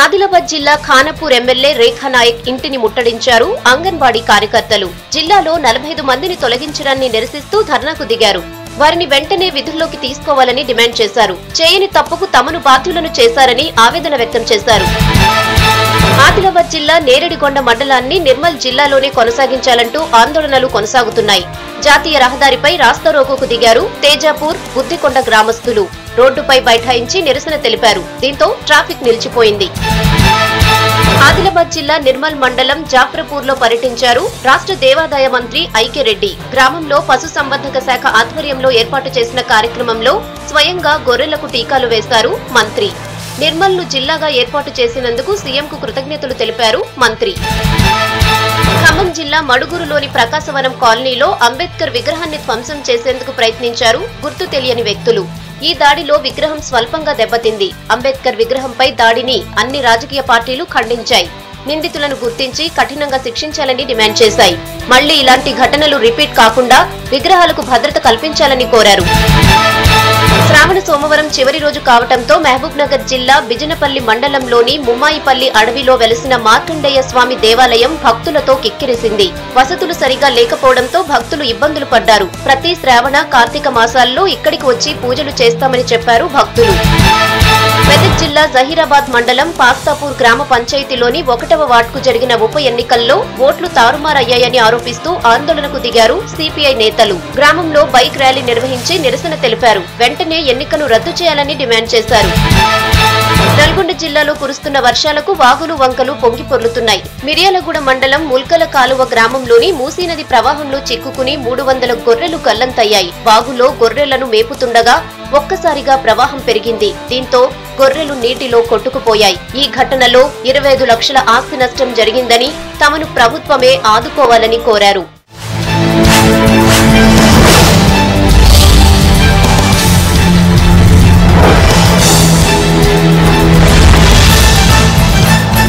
ఆదిలాబాద్ జిల్లా ఖానాపూర్ ఎమ్మెల్యే రేఖా నాయక్ ఇంటిని ముట్టడించారు అంగన్వాడీ కార్యకర్తలు. జిల్లాలో 45 మందిని తొలగించడాన్ని నిరసిస్తూ ధర్నాకు దిగారు. వారిని వెంటనే విధుల్లోకి తీసుకోవాలని డిమాండ్ చేశారు. చేయని తప్పుకు తమను బాధ్యులను చేశారని ఆవేదన వ్యక్తం చేశారు. ఆదిలాబాద్ జిల్లా నేరేడిగొండ మండలాన్ని నిర్మల్ జిల్లాలోనే కొనసాగించాలంటూ ఆందోళనలు కొనసాగుతున్నాయి. జాతీయ రహదారిపై రాస్తారోకోకు దిగారు తేజాపూర్, బుద్దికొండ గ్రామస్తులు. రోడ్డుపై బైఠాయించి నిరసన తెలిపారు. దీంతో ట్రాఫిక్ నిలిచిపోయింది. ఆదిలాబాద్ జిల్లా నిర్మల్ మండలం జాఫ్రపూర్ లో పర్యటించారు రాష్ట్ర దేవాదాయ మంత్రి ఐకే రెడ్డి. గ్రామంలో పశుసంవర్ధక శాఖ ఆధ్వర్యంలో ఏర్పాటు చేసిన కార్యక్రమంలో స్వయంగా గొర్రెలకు టీకాలు వేశారు మంత్రి. నిర్మల్ ను జిల్లాగా ఏర్పాటు చేసినందుకు సీఎంకు కృతజ్ఞతలు తెలిపారు మంత్రి. ఖమ్మం జిల్లా మడుగురులోని ప్రకాశవనం కాలనీలో అంబేద్కర్ విగ్రహాన్ని ధ్వంసం చేసేందుకు ప్రయత్నించారు గుర్తు తెలియని వ్యక్తులు. ఈ దాడిలో విగ్రహం స్వల్పంగా దెబ్బతింది. అంబేద్కర్ విగ్రహంపై దాడిని అన్ని రాజకీయ పార్టీలు ఖండించాయి. నిందితులను గుర్తించి కఠినంగా శిక్షించాలని డిమాండ్ చేశాయి. మళ్లీ ఇలాంటి ఘటనలు రిపీట్ కాకుండా విగ్రహాలకు భద్రత కల్పించాలని కోరారు. శ్రావణ సోమవారం చివరి రోజు కావటంతో మహబూబ్ నగర్ జిల్లా బిజనపల్లి మండలంలోని ముమ్మాయిపల్లి అడవిలో వెలసిన మార్కండేయ స్వామి దేవాలయం భక్తులతో కిక్కిరిసింది. వసతులు సరిగా లేకపోవడంతో భక్తులు ఇబ్బందులు పడ్డారు. ప్రతి శ్రావణ, కార్తీక మాసాల్లో ఇక్కడికి వచ్చి పూజలు చేస్తామని చెప్పారు భక్తులు. మెదక్ జిల్లా జహీరాబాద్ మండలం పాస్తాపూర్ గ్రామ పంచాయతీలోని 1వ వార్డుకు జరిగిన ఉప ఎన్నికల్లో ఓట్లు తారుమారయ్యాయని ఆరోపిస్తూ ఆందోళనకు దిగారు సిపిఐ నేతలు. గ్రామంలో బైక్ ర్యాలీ నిర్వహించి నిరసన తెలిపారు. వెంటనే ఎన్నికను రద్దు చేయాలని డిమాండ్ చేశారు. నల్గొండ జిల్లాలో కురుస్తున్న వర్షాలకు వాగులు, వంకలు పొంగి పొర్లుతున్నాయి. మిర్యాలగూడ మండలం ముల్కల కాలువ గ్రామంలోని మూసీనది ప్రవాహంలో చిక్కుకుని 300 గొర్రెలు గల్లంతయ్యాయి. వాగులో గొర్రెలను మేపుతుండగా ఒక్కసారిగా ప్రవాహం పెరిగింది. దీంతో గొర్రెలు నీటిలో కొట్టుకుపోయాయి. ఈ ఘటనలో 25 లక్షల ఆస్తి నష్టం జరిగిందని తమను ప్రభుత్వమే ఆదుకోవాలని కోరారు.